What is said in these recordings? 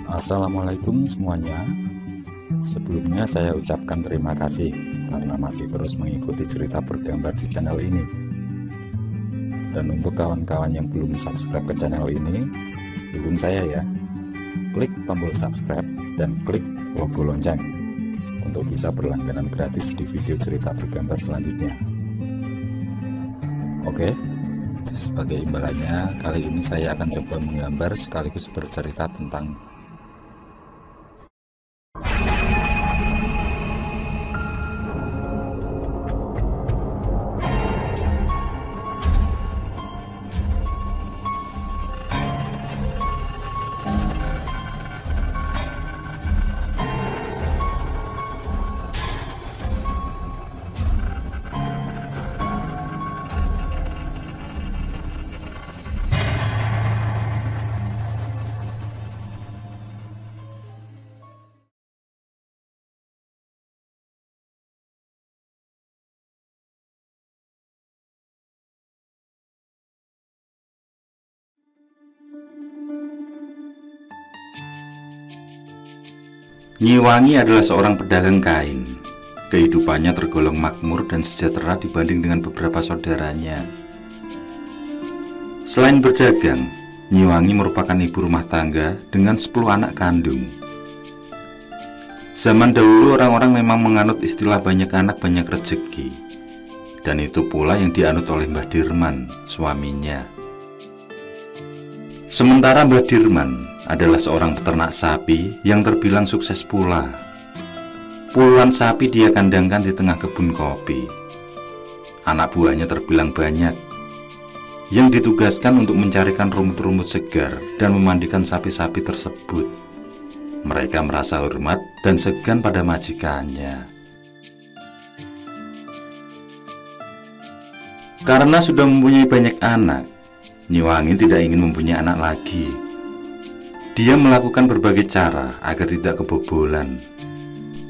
Assalamualaikum semuanya. Sebelumnya saya ucapkan terima kasih karena masih terus mengikuti cerita bergambar di channel ini. Dan untuk kawan-kawan yang belum subscribe ke channel ini, dukung saya ya. Klik tombol subscribe dan klik logo lonceng untuk bisa berlangganan gratis di video cerita bergambar selanjutnya. Oke, sebagai imbalannya kali ini saya akan coba menggambar sekaligus bercerita tentang Nyiwangi adalah seorang pedagang kain. Kehidupannya tergolong makmur dan sejahtera dibanding dengan beberapa saudaranya. Selain berdagang, Nyiwangi merupakan ibu rumah tangga dengan 10 anak kandung. Zaman dahulu orang-orang memang menganut istilah banyak anak banyak rezeki. Dan itu pula yang dianut oleh Mbah Dirman, suaminya. Sementara Mbah Dirman adalah seorang peternak sapi yang terbilang sukses pula. Puluhan sapi dia kandangkan di tengah kebun kopi. Anak buahnya terbilang banyak, yang ditugaskan untuk mencarikan rumput-rumput segar dan memandikan sapi-sapi tersebut. Mereka merasa hormat dan segan pada majikannya. Karena sudah mempunyai banyak anak, Nyiwangi tidak ingin mempunyai anak lagi. Dia melakukan berbagai cara agar tidak kebobolan,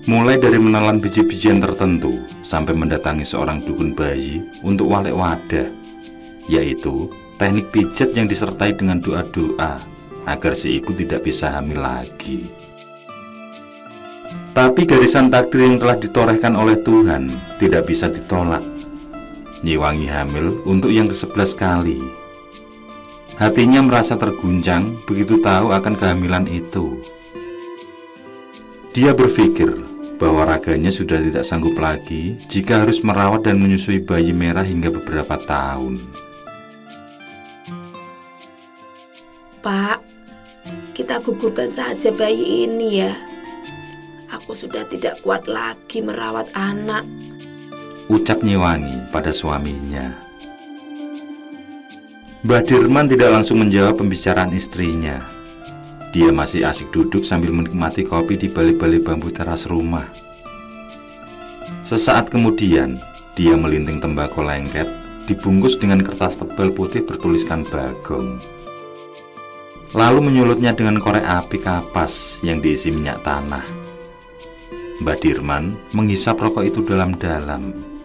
mulai dari menelan biji-bijian tertentu sampai mendatangi seorang dukun bayi untuk walek wadah, yaitu teknik pijat yang disertai dengan doa-doa agar si ibu tidak bisa hamil lagi. Tapi garisan takdir yang telah ditorehkan oleh Tuhan tidak bisa ditolak. Nyiwangi hamil untuk yang ke-11 kali. Hatinya merasa terguncang begitu tahu akan kehamilan itu. Dia berpikir bahwa raganya sudah tidak sanggup lagi jika harus merawat dan menyusui bayi merah hingga beberapa tahun. Pak, kita gugurkan saja bayi ini ya. Aku sudah tidak kuat lagi merawat anak, ucap Nyiwangi pada suaminya. Mbah Dirman tidak langsung menjawab pembicaraan istrinya. Dia masih asik duduk sambil menikmati kopi di balik-balik bambu teras rumah. Sesaat kemudian, dia melinting tembakau lengket dibungkus dengan kertas tebal putih bertuliskan Bagong. Lalu menyulutnya dengan korek api kapas yang diisi minyak tanah. Mbah Dirman menghisap rokok itu dalam-dalam.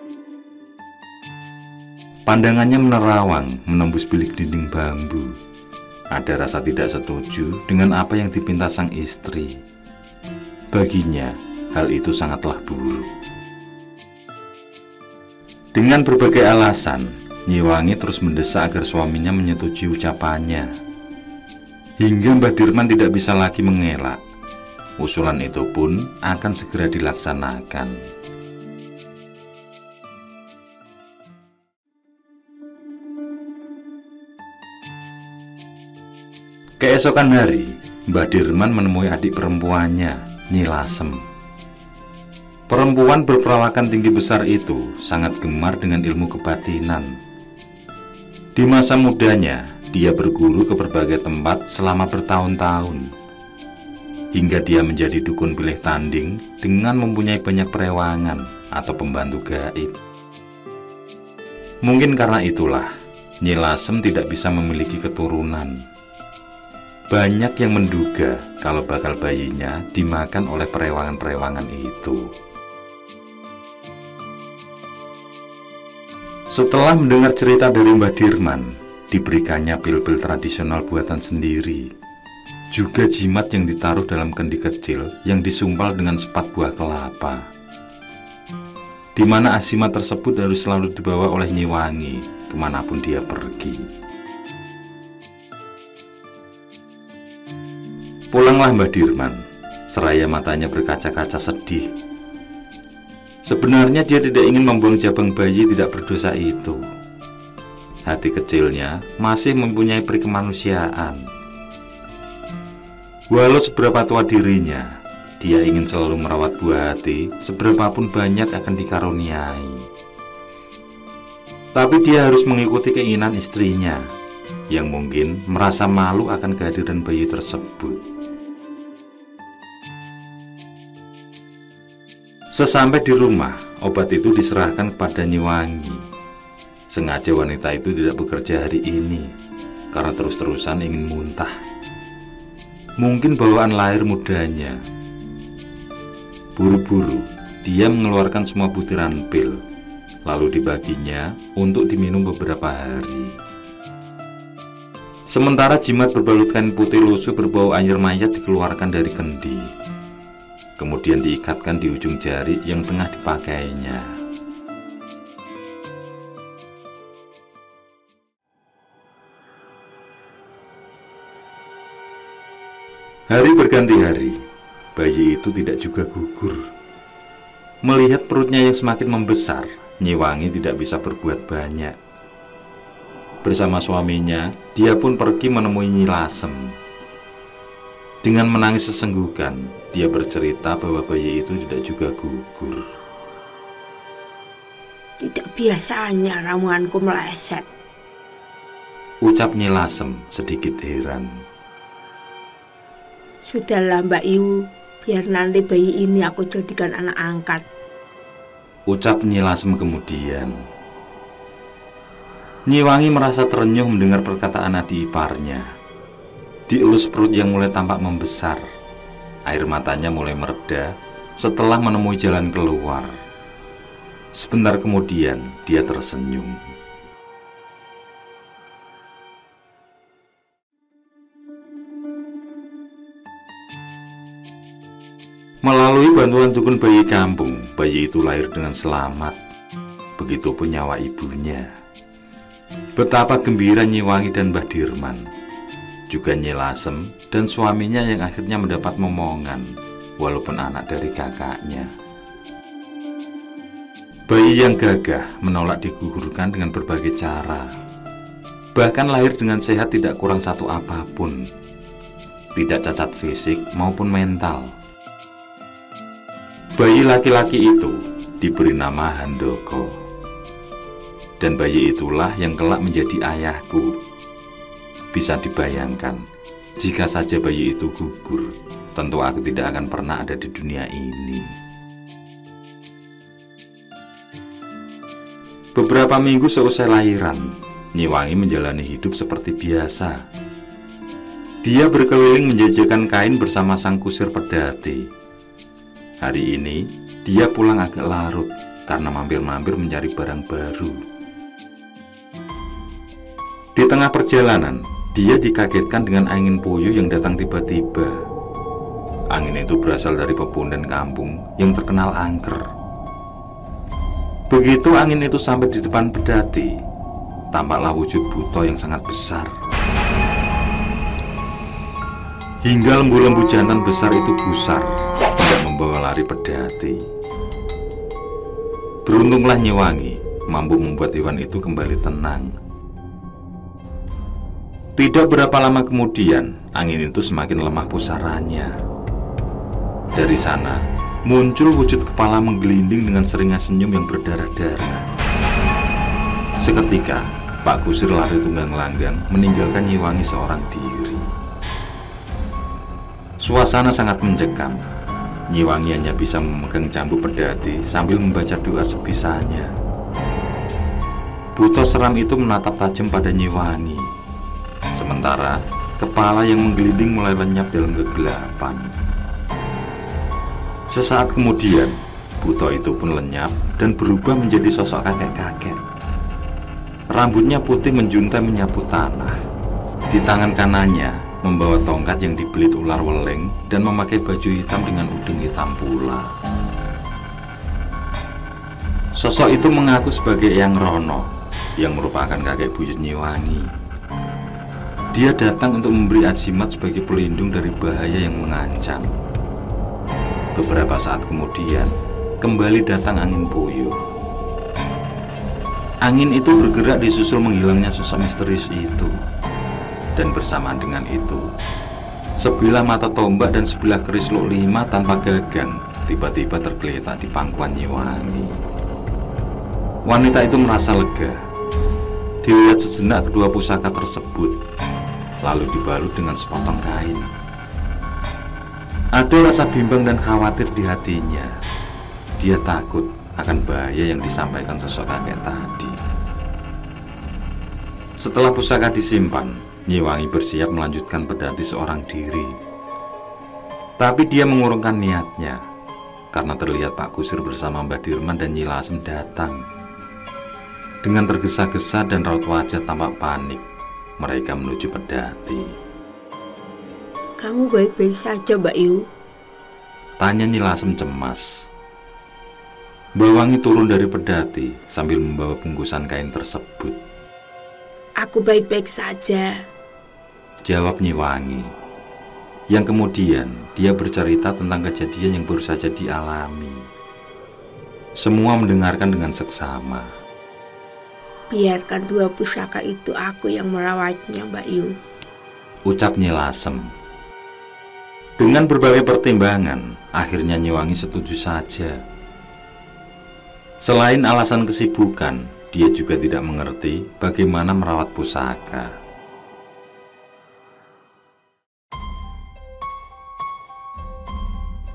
Pandangannya menerawang menembus bilik dinding bambu. Ada rasa tidak setuju dengan apa yang dipinta sang istri. Baginya, hal itu sangatlah buruk. Dengan berbagai alasan, Nyiwangi terus mendesak agar suaminya menyetujui ucapannya. Hingga Mbah Dirman tidak bisa lagi mengelak. Usulan itu pun akan segera dilaksanakan. Keesokan hari, Mbah Dirman menemui adik perempuannya, Nyi Lasem. Perempuan berperawakan tinggi besar itu sangat gemar dengan ilmu kebatinan. Di masa mudanya, dia berguru ke berbagai tempat selama bertahun-tahun, hingga dia menjadi dukun pilih tanding dengan mempunyai banyak perewangan atau pembantu gaib. Mungkin karena itulah, Nyi Lasem tidak bisa memiliki keturunan. Banyak yang menduga kalau bakal bayinya dimakan oleh perewangan-perewangan itu. Setelah mendengar cerita dari Mbah Dirman, diberikannya pil-pil tradisional buatan sendiri. juga jimat yang ditaruh dalam kendi kecil yang disumpal dengan sepat buah kelapa, di mana asimat tersebut harus selalu dibawa oleh Nyi Wangi kemanapun dia pergi. Pulanglah Mbah Dirman, seraya matanya berkaca-kaca sedih. Sebenarnya dia tidak ingin membuang jabang bayi tidak berdosa itu. Hati kecilnya masih mempunyai peri kemanusiaan. Walau seberapa tua dirinya, dia ingin selalu merawat buah hati seberapapun banyak akan dikaruniai. Tapi dia harus mengikuti keinginan istrinya, yang mungkin merasa malu akan kehadiran bayi tersebut. Sesampai di rumah, obat itu diserahkan kepada Nyi Wangi. Sengaja wanita itu tidak bekerja hari ini, karena terus-terusan ingin muntah. Mungkin bawaan lahir mudanya. Buru-buru, dia mengeluarkan semua butiran pil, lalu dibaginya untuk diminum beberapa hari. Sementara jimat berbalut kain putih lusuh berbau anjir mayat dikeluarkan dari kendi, kemudian diikatkan di ujung jari yang tengah dipakainya. Hari berganti hari, bayi itu tidak juga gugur. Melihat perutnya yang semakin membesar, Nyi Wangi tidak bisa berbuat banyak. Bersama suaminya, dia pun pergi menemui Nyi Lasem. Dengan menangis sesenggukan, dia bercerita bahwa bayi itu tidak juga gugur. Tidak biasanya ramuanku meleset, ucap Nyi Lasem sedikit heran. Sudahlah Mbak Iu, biar nanti bayi ini aku jadikan anak angkat, ucap Nyi Lasem kemudian. Nyi Wangi merasa terenyuh mendengar perkataan adik iparnya. Dielus perut yang mulai tampak membesar, air matanya mulai mereda setelah menemui jalan keluar. Sebentar kemudian dia tersenyum. Melalui bantuan dukun bayi kampung, bayi itu lahir dengan selamat. Begitupun nyawa ibunya. Betapa gembira Nyi Wangi dan Mbah Dirman, juga Nyi Lasem dan suaminya yang akhirnya mendapat momongan, walaupun anak dari kakaknya. Bayi yang gagah menolak digugurkan dengan berbagai cara. Bahkan lahir dengan sehat tidak kurang satu apapun, tidak cacat fisik maupun mental. Bayi laki-laki itu diberi nama Handoko, dan bayi itulah yang kelak menjadi ayahku. Bisa dibayangkan, jika saja bayi itu gugur, tentu aku tidak akan pernah ada di dunia ini. Beberapa minggu seusai lahiran, Nyi Wangi menjalani hidup seperti biasa. Dia berkeliling menjajakan kain bersama sang kusir pedati. Hari ini, dia pulang agak larut karena mampir-mampir mencari barang baru. Di tengah perjalanan, dia dikagetkan dengan angin puyuh yang datang tiba-tiba. Angin itu berasal dari pepundan kampung yang terkenal angker. Begitu angin itu sampai di depan pedati, tampaklah wujud buto yang sangat besar. Hingga lembu-lembu jantan besar itu gusar, tidak membawa lari pedati. Beruntunglah Nyi Wangi mampu membuat hewan itu kembali tenang. Tidak berapa lama kemudian, angin itu semakin lemah pusarannya. Dari sana, muncul wujud kepala menggelinding dengan seringai senyum yang berdarah-darah. Seketika, Pak Kusir lari tunggang-langgang meninggalkan Nyi Wangi seorang diri. Suasana sangat mencekam. Nyi Wangi hanya bisa memegang cambuk pedati sambil membaca doa sebisanya. Buto seram itu menatap tajam pada Nyi Wangi. Sementara kepala yang menggelinding mulai lenyap dalam kegelapan. Sesaat kemudian, buto itu pun lenyap dan berubah menjadi sosok kakek-kakek. Rambutnya putih menjuntai menyapu tanah. Di tangan kanannya, membawa tongkat yang dibelit ular weleng dan memakai baju hitam dengan udeng hitam pula. Sosok itu mengaku sebagai Eyang Rono, yang merupakan kakek buyut Nyi Wangi. Dia datang untuk memberi ajimat sebagai pelindung dari bahaya yang mengancam. Beberapa saat kemudian, kembali datang angin puyuh. Angin itu bergerak disusul menghilangnya sosok misterius itu. Dan bersamaan dengan itu, sebilah mata tombak dan sebilah keris luk lima tanpa gagang tiba-tiba tergeletak di pangkuan Nyi Wangi. Wanita itu merasa lega. Dilihat sejenak kedua pusaka tersebut, lalu dibalut dengan sepotong kain. Ada rasa bimbang dan khawatir di hatinya. Dia takut akan bahaya yang disampaikan sosok kakek tadi. Setelah pusaka disimpan, Nyi Wangi bersiap melanjutkan pedati seorang diri. Tapi dia mengurungkan niatnya, karena terlihat Pak Kusir bersama Mbah Dirman dan Nyi Lasem datang. Dengan tergesa-gesa dan raut wajah tampak panik, mereka menuju pedati. Kamu baik-baik saja, Mbak Yu? Tanya Nyi Lasem cemas. Mbah Wangi turun dari pedati sambil membawa bungkusan kain tersebut. Aku baik-baik saja, jawab Nyi Wangi. Yang kemudian dia bercerita tentang kejadian yang baru saja dialami. Semua mendengarkan dengan seksama. Biarkan dua pusaka itu aku yang merawatnya, Mbak Yu, ucap Nyi Lasem. Dengan berbagai pertimbangan, akhirnya Nyi Wangi setuju saja. Selain alasan kesibukan, dia juga tidak mengerti bagaimana merawat pusaka.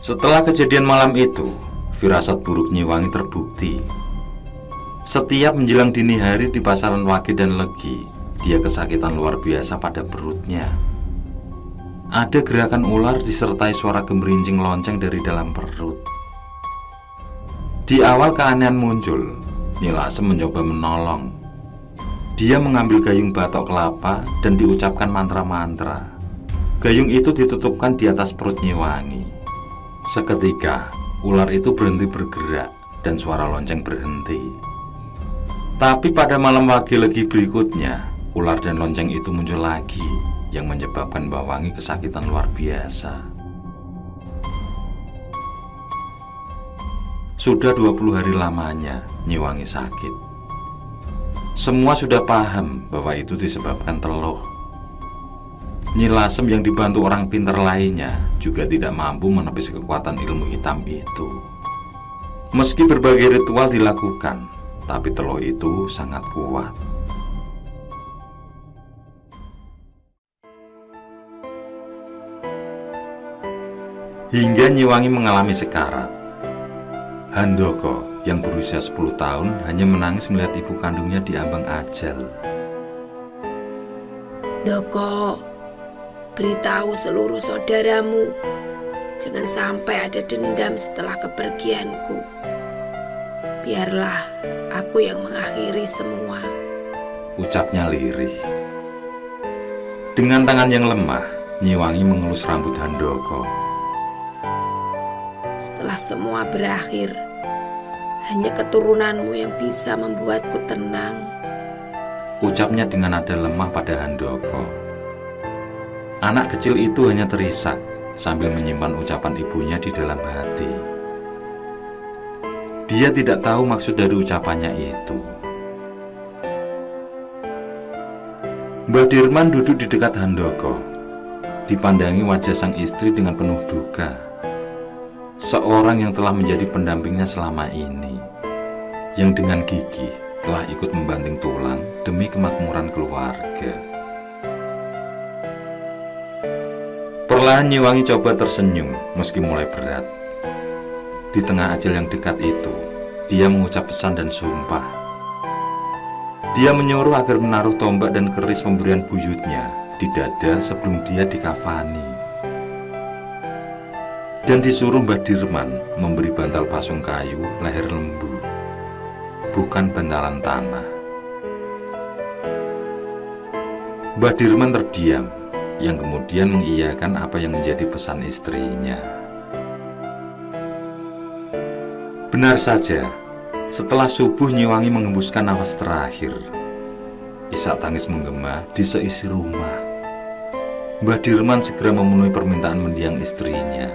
Setelah kejadian malam itu, firasat buruk Nyi Wangi terbukti. Setiap menjelang dini hari di pasaran Wage dan Legi, dia kesakitan luar biasa pada perutnya. Ada gerakan ular disertai suara gemerincing lonceng dari dalam perut. Di awal keanehan muncul, Nyi Lasem mencoba menolong. Dia mengambil gayung batok kelapa dan diucapkan mantra-mantra. Gayung itu ditutupkan di atas perut Nyi Wangi. Seketika, ular itu berhenti bergerak dan suara lonceng berhenti. Tapi pada malam Wage Legi berikutnya, ular dan lonceng itu muncul lagi, yang menyebabkan Mbah Wangi kesakitan luar biasa. Sudah 20 hari lamanya Nyi Wangi sakit. Semua sudah paham bahwa itu disebabkan teluh. Nyi Lasem yang dibantu orang pintar lainnya juga tidak mampu menepis kekuatan ilmu hitam itu. Meski berbagai ritual dilakukan, tapi teluh itu sangat kuat. Hingga Nyi Wangi mengalami sekarat. Handoko yang berusia 10 tahun hanya menangis melihat ibu kandungnya diambang ajal. Doko, beritahu seluruh saudaramu, jangan sampai ada dendam setelah kepergianku. Biarlah aku yang mengakhiri semua, ucapnya lirih. Dengan tangan yang lemah, Nyi Wangi mengelus rambut Handoko. Setelah semua berakhir, hanya keturunanmu yang bisa membuatku tenang, ucapnya dengan nada lemah pada Handoko. Anak kecil itu hanya terisak sambil menyimpan ucapan ibunya di dalam hati. Dia tidak tahu maksud dari ucapannya itu. Mbah Dirman duduk di dekat Handoko. Dipandangi wajah sang istri dengan penuh duka. Seorang yang telah menjadi pendampingnya selama ini, yang dengan gigih telah ikut membanting tulang demi kemakmuran keluarga. Perlahan Nyi Wangi coba tersenyum meski mulai berat. Di tengah ajal yang dekat itu, dia mengucap pesan dan sumpah. Dia menyuruh agar menaruh tombak dan keris pemberian buyutnya di dada sebelum dia dikafani. Dan disuruh Mbah Dirman memberi bantal pasung kayu leher lembu, bukan bantalan tanah. Mbah Dirman terdiam. yang kemudian mengiyakan apa yang menjadi pesan istrinya. Benar saja, setelah subuh Nyiwangi mengembuskan nafas terakhir. Isak tangis menggema di seisi rumah. Mbah Dirman segera memenuhi permintaan mendiang istrinya.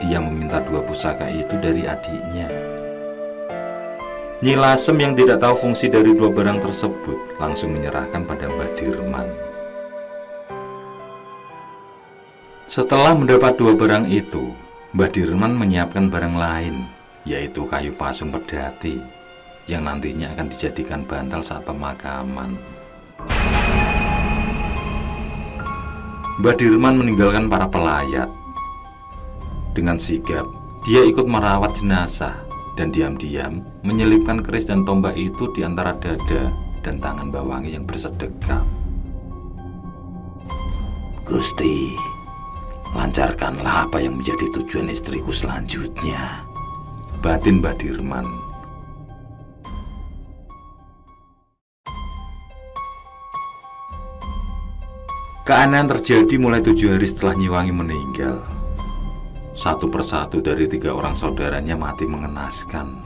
Dia meminta 2 pusaka itu dari adiknya. Nyi Lasem yang tidak tahu fungsi dari 2 barang tersebut langsung menyerahkan pada Mbah Dirman. Setelah mendapat 2 barang itu, Mbah Dirman menyiapkan barang lain, yaitu kayu pasung pedati yang nantinya akan dijadikan bantal saat pemakaman. Mbah Dirman meninggalkan para pelayat. Dengan sigap, dia ikut merawat jenazah dan diam-diam menyelipkan keris dan tombak itu di antara dada dan tangan Mbah Wangi yang bersedekap. Gusti, lancarkanlah apa yang menjadi tujuan istriku selanjutnya, batin Mbah Dirman. Keanehan terjadi mulai 7 hari setelah Nyiwangi meninggal. Satu persatu dari 3 orang saudaranya mati mengenaskan,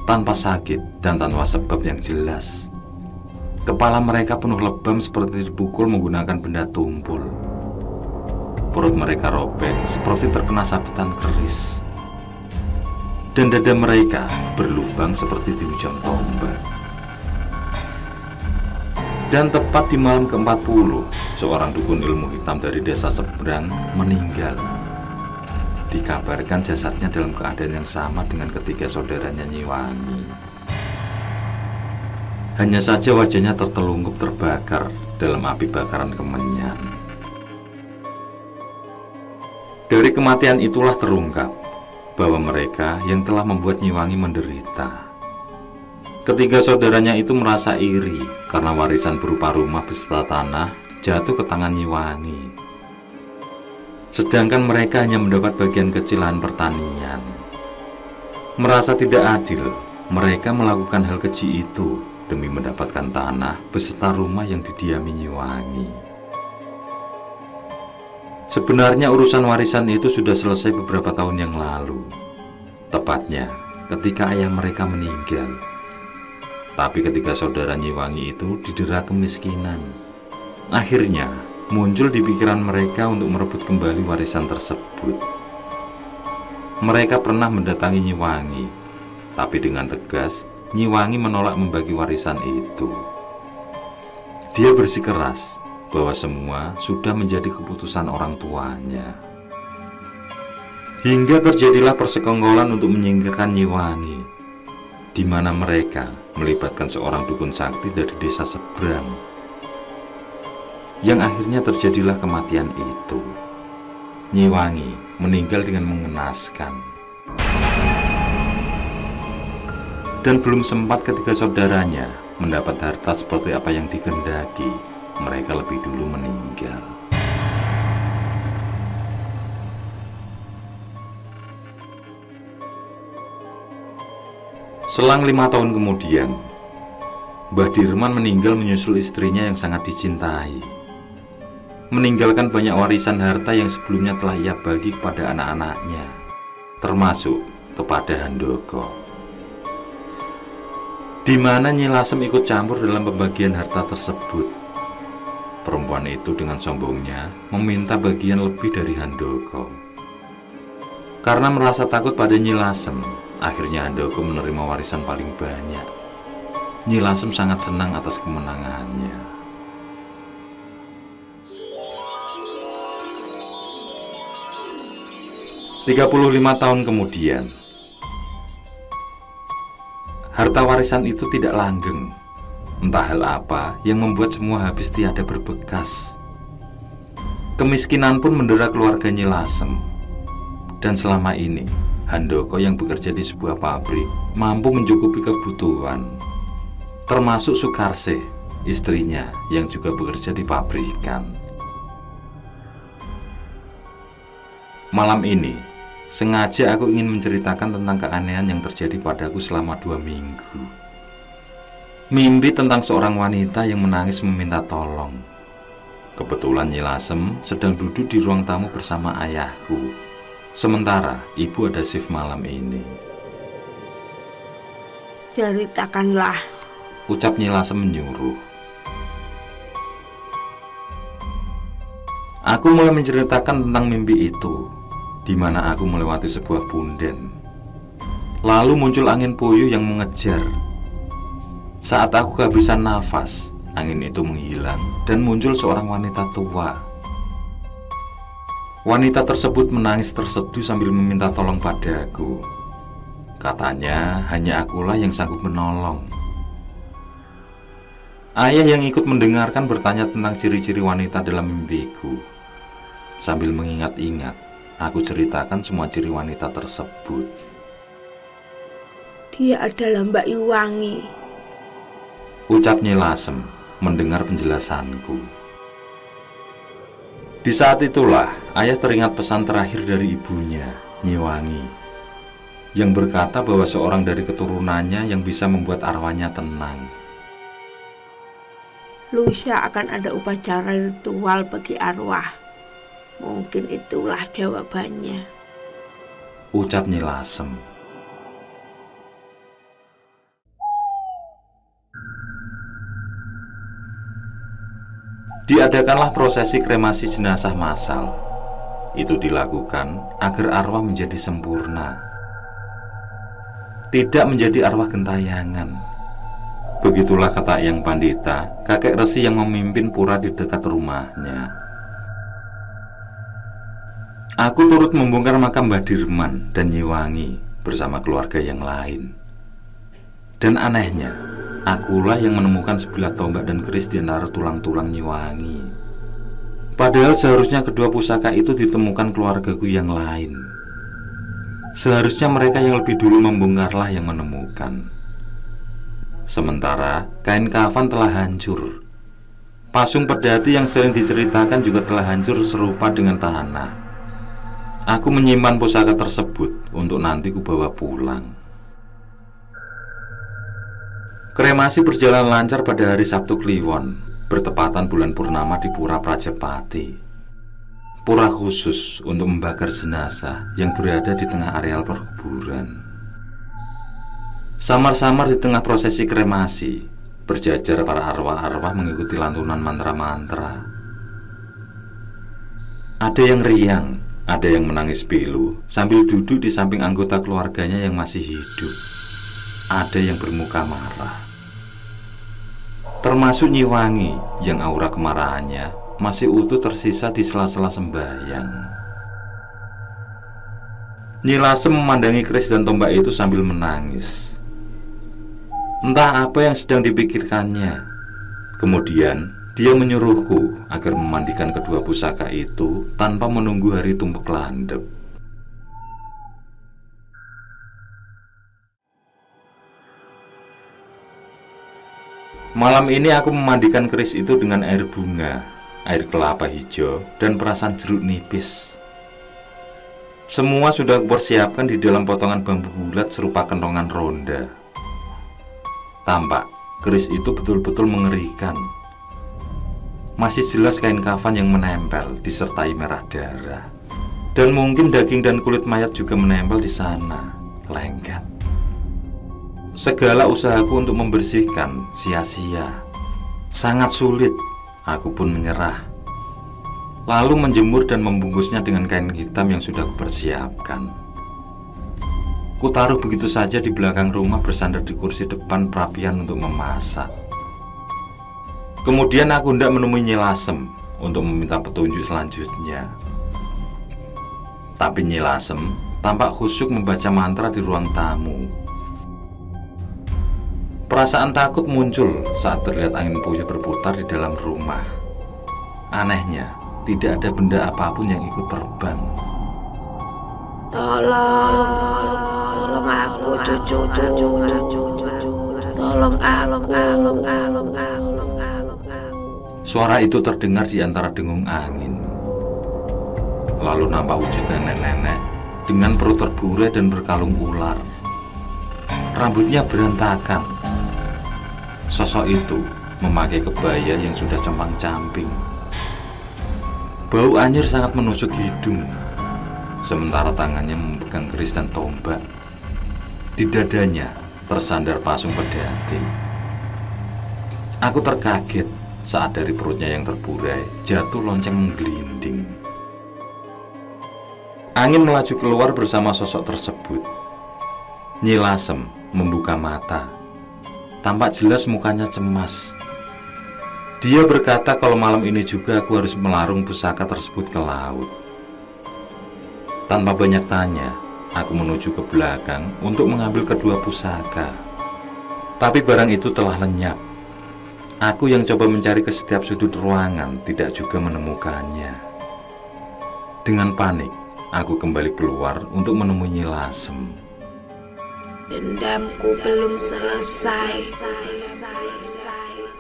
tanpa sakit dan tanpa sebab yang jelas. Kepala mereka penuh lebam seperti dipukul menggunakan benda tumpul. Perut mereka robek seperti terkena sabetan keris, dan dada mereka berlubang seperti dihujam tombak. Dan tepat di malam ke-40, seorang dukun ilmu hitam dari desa seberang meninggal. Dikabarkan jasadnya dalam keadaan yang sama dengan ketiga saudaranya Nyiwangi. Hanya saja wajahnya tertelungkup terbakar dalam api bakaran kemenyan. Dari kematian itulah terungkap bahwa mereka yang telah membuat Nyiwangi menderita. Ketiga saudaranya itu merasa iri karena warisan berupa rumah beserta tanah jatuh ke tangan Nyiwangi. Sedangkan mereka hanya mendapat bagian kecil lahan pertanian. Merasa tidak adil, mereka melakukan hal keji itu demi mendapatkan tanah beserta rumah yang didiami Nyiwangi. Sebenarnya urusan warisan itu sudah selesai beberapa tahun yang lalu, tepatnya ketika ayah mereka meninggal. Tapi ketiga saudara Nyiwangi itu didera kemiskinan. Akhirnya muncul di pikiran mereka untuk merebut kembali warisan tersebut. Mereka pernah mendatangi Nyiwangi, tapi dengan tegas Nyiwangi menolak membagi warisan itu. Dia bersikeras bahwa semua sudah menjadi keputusan orang tuanya. Hingga terjadilah persekongkolan untuk menyingkirkan Nyiwangi, di mana mereka melibatkan seorang dukun sakti dari desa seberang. Yang akhirnya terjadilah kematian itu. Nyiwangi meninggal dengan mengenaskan. Dan belum sempat ketiga saudaranya mendapat harta seperti apa yang dikehendaki, mereka lebih dulu meninggal. Selang 5 tahun kemudian, Mbah Dirman meninggal menyusul istrinya yang sangat dicintai, meninggalkan banyak warisan harta yang sebelumnya telah ia bagi kepada anak-anaknya, termasuk kepada Handoko, di mana Nyi Lasem ikut campur dalam pembagian harta tersebut. Perempuan itu dengan sombongnya meminta bagian lebih dari Handoko. Karena merasa takut pada Nyi Lasem, akhirnya Handoko menerima warisan paling banyak. Nyi Lasem sangat senang atas kemenangannya. "35 tahun kemudian, harta warisan itu tidak langgeng. Entah hal apa yang membuat semua habis tiada berbekas. Kemiskinan pun mendera keluarga Nyi Lasem. Dan selama ini, Handoko yang bekerja di sebuah pabrik mampu mencukupi kebutuhan, termasuk Sukarsih, istrinya yang juga bekerja di pabrikan. Malam ini, sengaja aku ingin menceritakan tentang keanehan yang terjadi padaku selama 2 minggu. Mimpi tentang seorang wanita yang menangis meminta tolong. Kebetulan Nyi Lasem sedang duduk di ruang tamu bersama ayahku. Sementara ibu ada shift malam ini. Ceritakanlah, ucap Nyi Lasem menyuruh. Aku mulai menceritakan tentang mimpi itu, di mana aku melewati sebuah punden. Lalu muncul angin puyuh yang mengejar. Saat aku kehabisan nafas, angin itu menghilang dan muncul seorang wanita tua. Wanita tersebut menangis terseduh sambil meminta tolong padaku. Katanya hanya akulah yang sanggup menolong. Ayah yang ikut mendengarkan bertanya tentang ciri-ciri wanita dalam mimpiku. Sambil mengingat-ingat, aku ceritakan semua ciri wanita tersebut. Dia adalah Mbak Iwangi, ucap Nyi Lasem mendengar penjelasanku. Di saat itulah ayah teringat pesan terakhir dari ibunya, Nyi Wangi, yang berkata bahwa seorang dari keturunannya yang bisa membuat arwahnya tenang. Lusa akan ada upacara ritual bagi arwah. Mungkin itulah jawabannya, ucap Nyi Lasem. Diadakanlah prosesi kremasi jenazah massal. Itu dilakukan agar arwah menjadi sempurna, tidak menjadi arwah gentayangan. Begitulah kata Yang Pandita, kakek resi yang memimpin pura di dekat rumahnya. Aku turut membongkar makam Mbah Dirman dan Nyi Wangi bersama keluarga yang lain. Dan anehnya, akulah yang menemukan sebilah tombak dan keris di antara tulang-tulang Nyi Wangi. Padahal seharusnya kedua pusaka itu ditemukan keluargaku yang lain. Seharusnya mereka yang lebih dulu membongkarlah yang menemukan. Sementara kain kafan telah hancur. Pasung pedati yang sering diceritakan juga telah hancur serupa dengan tanah. Aku menyimpan pusaka tersebut untuk nanti kubawa pulang. Kremasi berjalan lancar pada hari Sabtu Kliwon, bertepatan bulan purnama di Pura Prajapati. Pura khusus untuk membakar jenazah yang berada di tengah areal perkuburan. Samar-samar di tengah prosesi kremasi, berjajar para arwah-arwah mengikuti lantunan mantra-mantra. Ada yang riang, ada yang menangis pilu sambil duduk di samping anggota keluarganya yang masih hidup. Ada yang bermuka marah, termasuk Nyi Wangi yang aura kemarahannya masih utuh tersisa di sela-sela sembahyang. Nyi Lasem memandangi keris dan tombak itu sambil menangis. Entah apa yang sedang dipikirkannya. Kemudian dia menyuruhku agar memandikan kedua pusaka itu tanpa menunggu hari tumpek landep. Malam ini aku memandikan keris itu dengan air bunga, air kelapa hijau, dan perasan jeruk nipis. Semua sudah kupersiapkan di dalam potongan bambu bulat serupa kentongan ronda. Tampak keris itu betul-betul mengerikan. Masih jelas kain kafan yang menempel disertai merah darah. Dan mungkin daging dan kulit mayat juga menempel di sana, lengket. Segala usahaku untuk membersihkan sia-sia. Sangat sulit, aku pun menyerah. Lalu menjemur dan membungkusnya dengan kain hitam yang sudah kupersiapkan. Kutaruh begitu saja di belakang rumah bersandar di kursi depan perapian untuk memasak. Kemudian aku hendak menemui Nyi Lasem untuk meminta petunjuk selanjutnya. Tapi Nyi Lasem tampak khusyuk membaca mantra di ruang tamu. Perasaan takut muncul saat terlihat angin puyuh berputar di dalam rumah. Anehnya, tidak ada benda apapun yang ikut terbang. Tolong aku, cucu. Tolong aku. Suara itu terdengar di antara dengung angin. Lalu nampak wujud nenek-nenek dengan perut terburai dan berkalung ular. Rambutnya berantakan. Sosok itu memakai kebaya yang sudah compang-camping. Bau anyir sangat menusuk hidung, sementara tangannya memegang keris dan tombak. Di dadanya tersandar pasung pedati. Aku terkaget saat dari perutnya yang terburai jatuh lonceng menggelinding. Angin melaju keluar bersama sosok tersebut. Nyi Lasem membuka mata. Tampak jelas mukanya cemas. Dia berkata kalau malam ini juga aku harus melarung pusaka tersebut ke laut. Tanpa banyak tanya, aku menuju ke belakang untuk mengambil kedua pusaka. Tapi barang itu telah lenyap. Aku yang coba mencari ke setiap sudut ruangan tidak juga menemukannya. Dengan panik, aku kembali keluar untuk menemui Nyi Lasem. Dendamku belum selesai.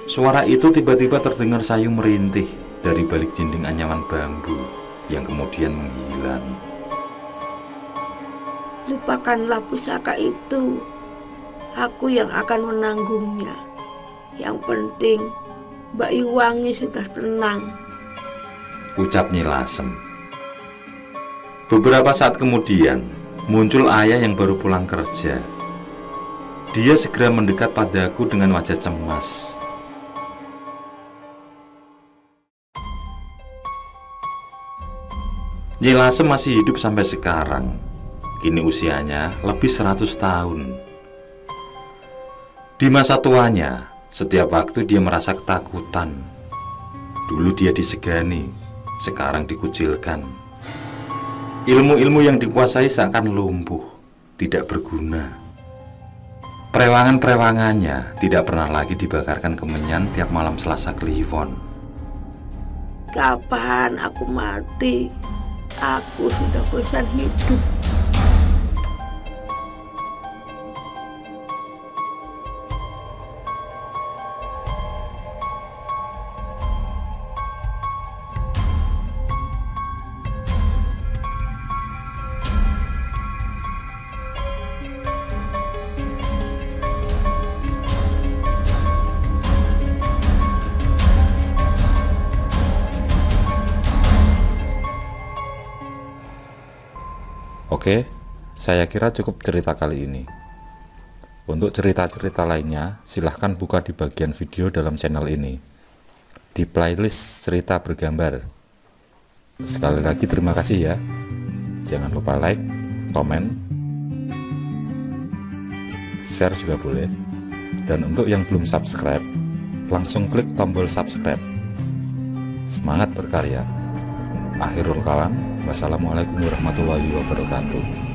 Suara itu tiba-tiba terdengar sayu merintih dari balik dinding anyaman bambu yang kemudian menghilang. Lupakanlah pusaka itu. Aku yang akan menanggungnya. Yang penting Mbak Yuwangi sudah tenang, ucap Nyi Lasem. Beberapa saat kemudian muncul ayah yang baru pulang kerja. Dia segera mendekat padaku dengan wajah cemas. Nyi Lasem masih hidup sampai sekarang. Kini usianya lebih 100 tahun. Di masa tuanya, setiap waktu dia merasa ketakutan. Dulu dia disegani, sekarang dikucilkan. Ilmu-ilmu yang dikuasai seakan lumpuh, tidak berguna. Perewangan-perewangannya tidak pernah lagi dibakarkan kemenyan tiap malam Selasa Kliwon. kapan aku mati? Aku sudah bosan hidup. Oke, saya kira cukup cerita kali ini. Untuk cerita-cerita lainnya, silahkan buka di bagian video dalam channel ini, di playlist cerita bergambar. Sekali lagi terima kasih ya. Jangan lupa like, komen, share juga boleh. Dan untuk yang belum subscribe, langsung klik tombol subscribe. Semangat berkarya. Akhirul kalam. Wassalamualaikum warahmatullahi wabarakatuh.